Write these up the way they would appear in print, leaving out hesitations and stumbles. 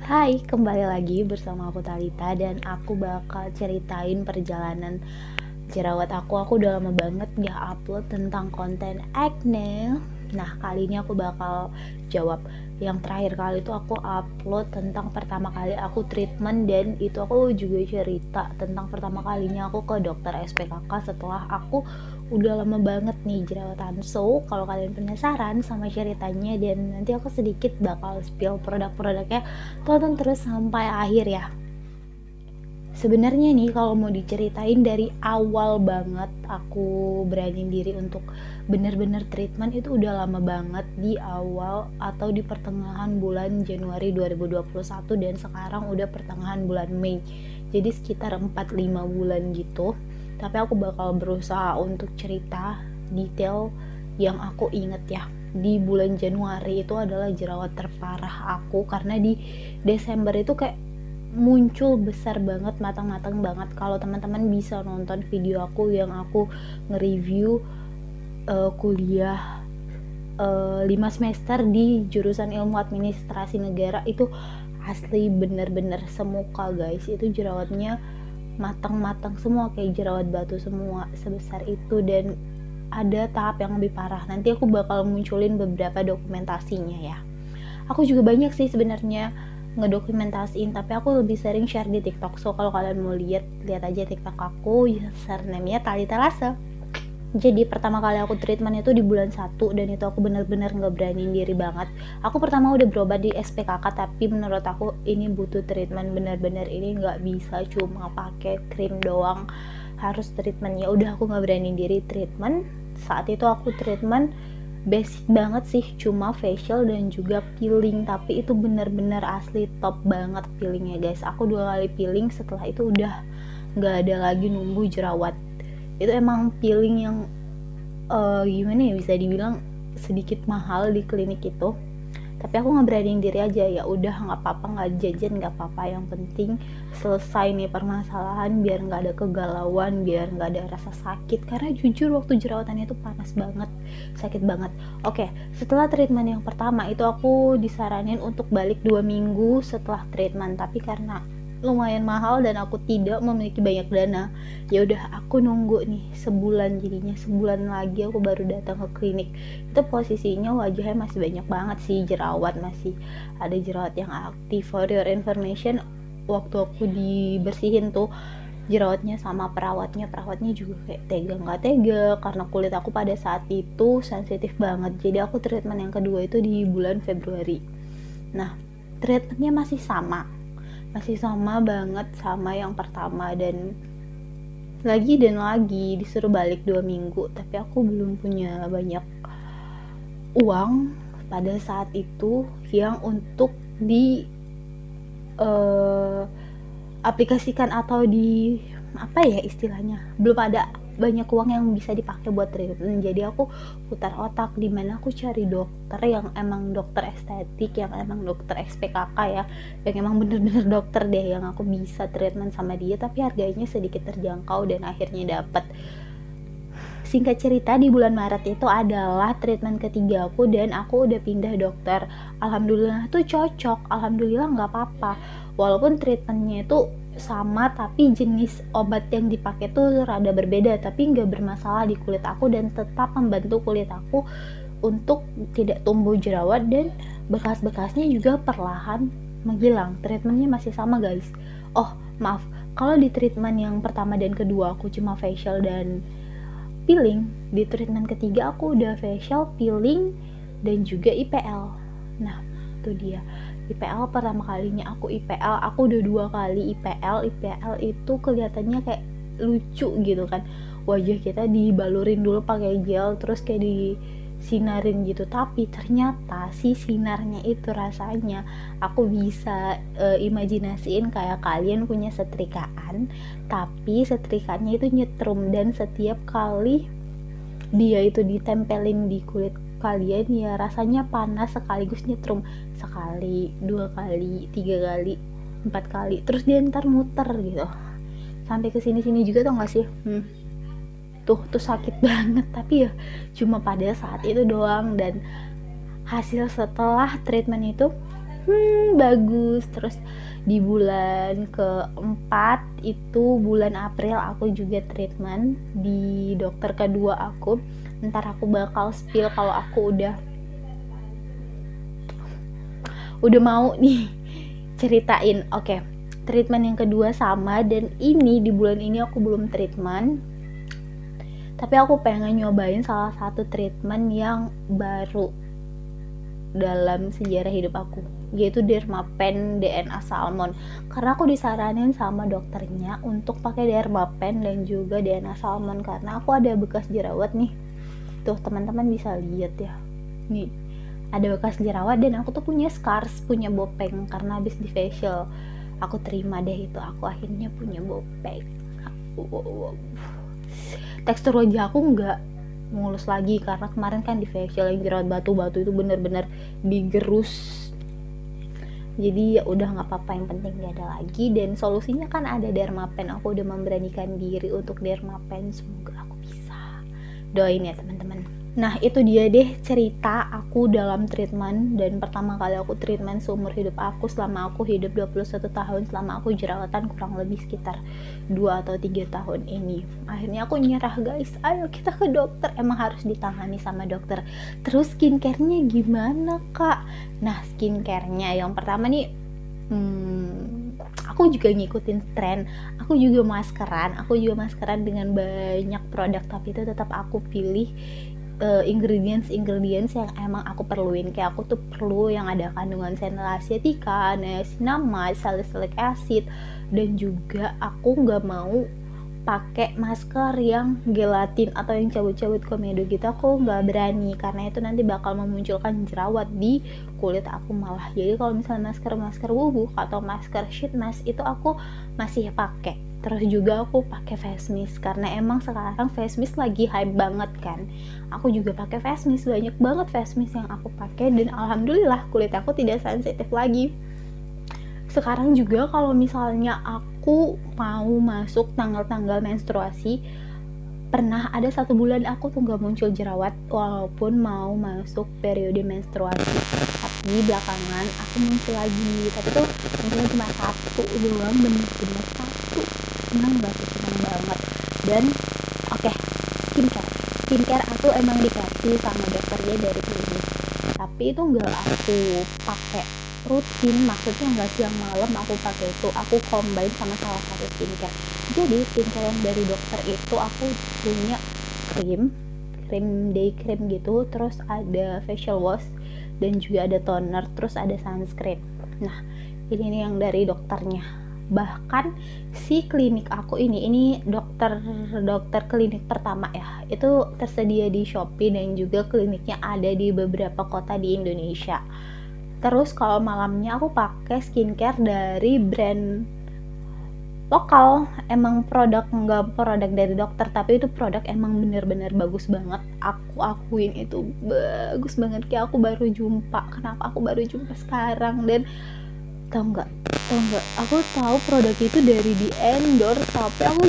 Hai, kembali lagi bersama aku Talita dan aku bakal ceritain perjalanan jerawat aku. Aku udah lama banget gak upload tentang konten acne. Nah, kali ini aku bakal jawab. Yang terakhir kali itu aku upload tentang pertama kali aku treatment, dan itu aku juga cerita tentang pertama kalinya aku ke dokter SPKK setelah aku udah lama banget nih jerawatan. So, kalau kalian penasaran sama ceritanya dan nanti aku sedikit bakal spill produk-produknya, tonton terus sampai akhir ya. Sebenarnya nih kalau mau diceritain dari awal banget aku berani diri untuk bener-bener treatment itu udah lama banget, di awal atau di pertengahan bulan Januari 2021 dan sekarang udah pertengahan bulan Mei. Jadi sekitar 4-5 bulan gitu. Tapi aku bakal berusaha untuk cerita detail yang aku inget ya. Di bulan Januari itu adalah jerawat terparah aku karena di Desember itu kayak muncul besar banget, matang-matang banget. Kalau teman-teman bisa nonton video aku yang aku nge-review kuliah 5 semester di jurusan ilmu administrasi negara, itu asli bener-bener semuka guys, itu jerawatnya matang-matang semua, kayak jerawat batu semua sebesar itu. Dan ada tahap yang lebih parah, nanti aku bakal munculin beberapa dokumentasinya ya. Aku juga banyak sih sebenarnya ngedokumentasiin, tapi aku lebih sering share di TikTok. So kalau kalian mau lihat aja TikTok aku, username-nya Talita Lase. Jadi pertama kali aku treatment itu di bulan 1, dan itu aku bener-bener gak beraniin diri banget. Aku pertama udah berobat di SPKK, tapi menurut aku ini butuh treatment, bener-bener ini gak bisa cuma pakai krim doang, harus treatment. Ya udah, aku gak beraniin diri treatment. Saat itu aku treatment basic banget sih, cuma facial dan juga peeling, tapi itu bener-bener asli top banget peelingnya guys. Aku 2 kali peeling, setelah itu udah gak ada lagi numbuh jerawat. Itu emang peeling yang gimana ya, bisa dibilang sedikit mahal di klinik itu, tapi aku nggak beraniin diri aja. Ya udah, nggak apa-apa, nggak jajan nggak apa-apa, yang penting selesai nih permasalahan, biar nggak ada kegalauan, biar nggak ada rasa sakit. Karena jujur waktu jerawatannya itu panas banget, sakit banget. Oke, setelah treatment yang pertama itu aku disaranin untuk balik 2 minggu setelah treatment, tapi karena lumayan mahal dan aku tidak memiliki banyak dana, ya udah aku nunggu nih sebulan. Jadinya sebulan lagi aku baru datang ke klinik. Itu posisinya wajahnya masih banyak banget sih jerawat, masih ada jerawat yang aktif. For your information, waktu aku dibersihin tuh jerawatnya sama perawatnya juga kayak tega nggak tega, karena kulit aku pada saat itu sensitif banget. Jadi aku treatment yang kedua itu di bulan Februari. Nah, treatmentnya masih sama banget sama yang pertama, dan lagi disuruh balik 2 minggu, tapi aku belum punya banyak uang pada saat itu yang untuk di aplikasikan atau di apa ya istilahnya, belum ada banyak uang yang bisa dipakai buat treatment. Jadi aku putar otak di mana aku cari dokter yang emang dokter estetik, yang emang dokter SPKK ya, yang emang bener-bener dokter deh, yang aku bisa treatment sama dia tapi harganya sedikit terjangkau, dan akhirnya dapet. Singkat cerita, di bulan Maret itu adalah treatment ketiga aku, dan aku udah pindah dokter. Alhamdulillah tuh cocok, alhamdulillah nggak apa-apa. Walaupun treatmentnya itu sama, tapi jenis obat yang dipakai tuh rada berbeda, tapi nggak bermasalah di kulit aku dan tetap membantu kulit aku untuk tidak tumbuh jerawat, dan bekas-bekasnya juga perlahan menghilang. Treatmentnya masih sama guys. Oh maaf, kalau di treatment yang pertama dan kedua aku cuma facial dan peeling, di treatment ketiga aku udah facial, peeling, dan juga IPL. Nah itu dia, IPL pertama kalinya aku IPL, aku udah 2 kali IPL itu kelihatannya kayak lucu gitu kan, wajah kita dibalurin dulu pakai gel terus kayak disinarin gitu, tapi ternyata si sinarnya itu rasanya aku bisa imajinasiin kayak kalian punya setrikaan, tapi setrikaannya itu nyetrum, dan setiap kali dia itu ditempelin di kulit kalian ya rasanya panas sekaligus nyetrum, sekali, 2 kali, 3 kali, 4 kali, terus dia ntar muter gitu sampai ke sini juga, tau gak sih? Tuh sakit banget, tapi ya cuma pada saat itu doang. Dan hasil setelah treatment itu bagus. Terus di bulan keempat itu bulan April aku juga treatment di dokter kedua aku. Ntar aku bakal spill kalau aku udah mau nih ceritain. Oke, treatment yang kedua sama, dan ini di bulan ini aku belum treatment, tapi aku pengen nyobain salah satu treatment yang baru dalam sejarah hidup aku, yaitu Dermapen DNA Salmon. Karena aku disaranin sama dokternya untuk pakai Dermapen dan juga DNA Salmon karena aku ada bekas jerawat nih. Tuh teman-teman bisa lihat ya, nih ada bekas jerawat dan aku tuh punya scars, punya bopeng karena habis di facial. Aku terima deh itu, aku akhirnya punya bopeng. Tekstur wajah aku nggak mulus lagi karena kemarin kan di facial yang jerawat batu-batu itu bener-bener digerus. Jadi ya udah nggak apa-apa, yang penting gak ada lagi. Dan solusinya kan ada Dermapen, aku udah memberanikan diri untuk Dermapen, semoga aku bisa. Doain ya teman-teman. Nah itu dia deh cerita aku dalam treatment, dan pertama kali aku treatment seumur hidup aku, selama aku hidup 21 tahun, selama aku jerawatan kurang lebih sekitar 2 atau 3 tahun ini. Akhirnya aku nyerah guys, ayo kita ke dokter, emang harus ditangani sama dokter. Terus skincare-nya gimana kak? Nah skincare-nya yang pertama nih, aku juga ngikutin tren, aku juga maskeran dengan banyak produk, tapi itu tetap aku pilih ingredients yang emang aku perluin. Kayak aku tuh perlu yang ada kandungan senel asiatica, niacinamide, salicylic acid, dan juga aku nggak mau pakai masker yang gelatin atau yang cabut-cabut komedo gitu. Aku nggak berani karena itu nanti bakal memunculkan jerawat di kulit aku malah. Jadi kalau misalnya masker bubuk atau masker sheet mask itu aku masih pakai. Terus juga aku pakai face mist karena emang sekarang face mist lagi hype banget kan. Aku juga pakai face mist, banyak banget face mist yang aku pakai, dan alhamdulillah kulit aku tidak sensitif lagi. Sekarang juga kalau misalnya aku mau masuk tanggal-tanggal menstruasi, pernah ada 1 bulan aku tuh gak muncul jerawat walaupun mau masuk periode menstruasi, tapi belakangan aku muncul lagi. Tapi tuh munculnya cuma 1 doang, bener-bener 1. Senang banget. Dan oke, skincare aku emang dikasih sama dokternya dari klinik, tapi itu nggak aku pakai rutin, maksudnya nggak siang malam aku pakai itu, aku combine sama salah satu skincare. Jadi skincare yang dari dokter itu aku punya krim day cream gitu, terus ada facial wash, dan juga ada toner, terus ada sunscreen. Nah ini nih yang dari dokternya. Bahkan si klinik aku ini dokter klinik pertama ya, itu tersedia di Shopee dan juga kliniknya ada di beberapa kota di Indonesia. Terus kalau malamnya aku pakai skincare dari brand lokal, emang nggak produk dari dokter, tapi itu produk emang bener-bener bagus banget. Aku akuin itu bagus banget, kayak aku baru jumpa. Kenapa aku baru jumpa sekarang? Dan tau nggak, aku tahu produk itu dari di endorse, tapi aku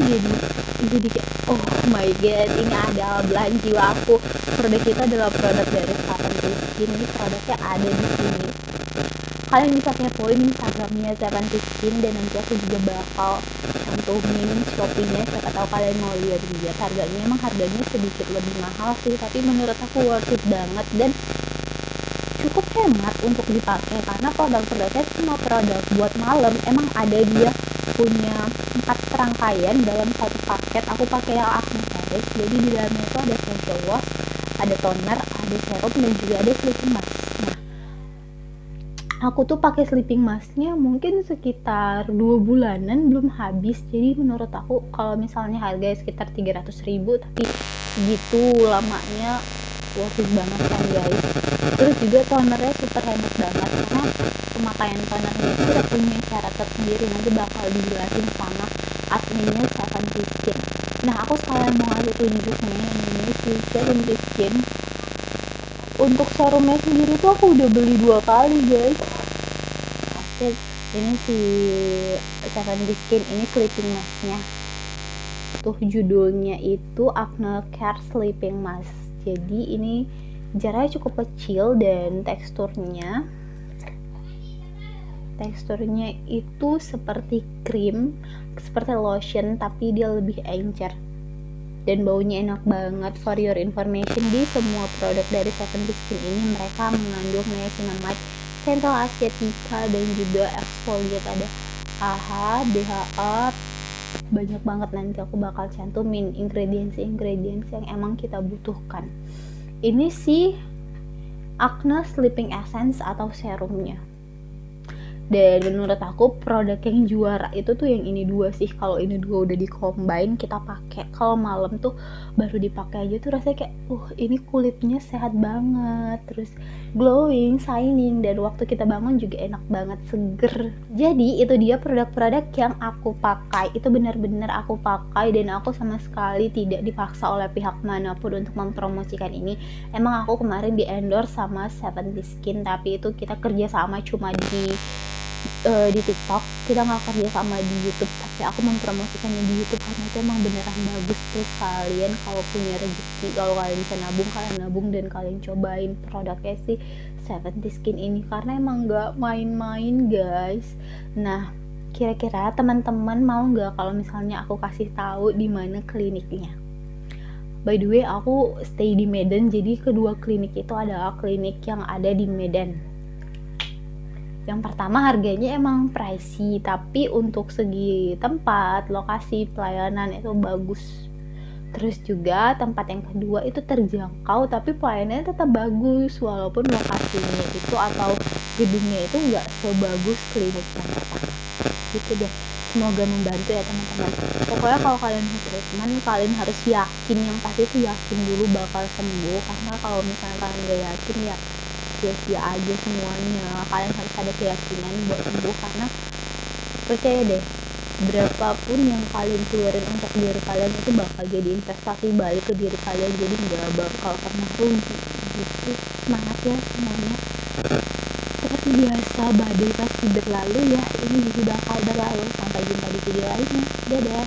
jadi kayak oh my god, ini adalah belahan jiwa aku. Produk itu adalah produk dari Seven Skin. Ini produknya ada di sini, kalian bisa kepoin Instagramnya Seven Skin, dan nanti aku juga bakal cantumin Shopee-nya, siapa tahu kalian mau lihat. Harganya sedikit lebih mahal sih, tapi menurut aku worth it banget dan cukup hemat untuk dipakai karena produk-produknya cuma produk buat malam. Emang ada dia punya 4 serangkaian dalam satu paket. Aku pakai yang Acne Series, jadi di dalamnya itu ada facial wash, ada toner, ada serum, dan juga ada sleeping mask. Nah aku tuh pakai sleeping masknya mungkin sekitar 2 bulanan belum habis. Jadi menurut aku kalau misalnya harganya sekitar 300.000 tapi segitu lamanya worth it banget kan guys. Terus juga tonernya super hemat banget karena pemakaian tonernya itu udah punya cara tersendiri, nanti bakal dijelasin sama adminnya Seven Skin. Nah aku sekalian mau ngasih tunjuk nih, ini si Seven Skin. Untuk serumnya sendiri tuh aku udah beli 2 kali guys. Asik. Ini si Seven Skin, ini sleeping masknya tuh judulnya itu Acne Care Sleeping Mask. Jadi ini jaraknya cukup kecil dan teksturnya teksturnya itu seperti krim, seperti lotion, tapi dia lebih encer dan baunya enak banget. For your information, di semua produk dari Seventy Skin ini mereka mengandung niacinamide, central asiatica, dan juga exfoliate. Ada AHA, BHA, banyak banget. Nanti aku bakal cantumin ingredients yang emang kita butuhkan. Ini sih Acne Sleeping Essence atau serumnya, dan menurut aku produk yang juara itu tuh yang ini dua sih. Kalau ini dua udah di-combine kita pakai kalau malam tuh baru dipakai aja tuh rasanya kayak ini kulitnya sehat banget, terus glowing, shining, dan waktu kita bangun juga enak banget, seger. Jadi itu dia produk-produk yang aku pakai, itu benar-benar aku pakai dan aku sama sekali tidak dipaksa oleh pihak manapun untuk mempromosikan ini. Emang aku kemarin di endorse sama Seventy Skin, tapi itu kita kerjasama cuma di TikTok, kita nggak kerja sama di YouTube, tapi aku mempromosikannya di YouTube karena itu emang beneran bagus. Terus kalian kalau punya rezeki, kalau kalian bisa nabung, kalian nabung dan kalian cobain produknya si Seventy Skin ini karena emang nggak main-main guys. Nah, kira-kira teman-teman mau nggak kalau misalnya aku kasih tahu di mana kliniknya? By the way, aku stay di Medan, jadi kedua klinik itu adalah klinik yang ada di Medan. Yang pertama harganya emang pricey, tapi untuk segi tempat, lokasi, pelayanan itu bagus. Terus juga tempat yang kedua itu terjangkau, tapi pelayanannya tetap bagus walaupun lokasinya itu atau gedungnya itu nggak sebagus klinik yang pertama. Gitu deh. Semoga membantu ya teman-teman. Pokoknya kalau kalian mau treatment, kalian harus yakin, yang pasti itu yakin dulu bakal sembuh. Karena kalau misalnya kalian gak yakin ya sia-sia aja semuanya. Kalian harus ada keyakinan buat sembuh, karena percaya deh, berapapun yang kalian keluarin untuk diri kalian itu bakal jadi investasi balik ke diri kalian, jadi nggak bakal pernah rugi gitu. Semangat ya semuanya. Seperti biasa, badai pasti berlalu ya, ini juga bakal berlalu. Sampai jumpa di video lainnya, dadah.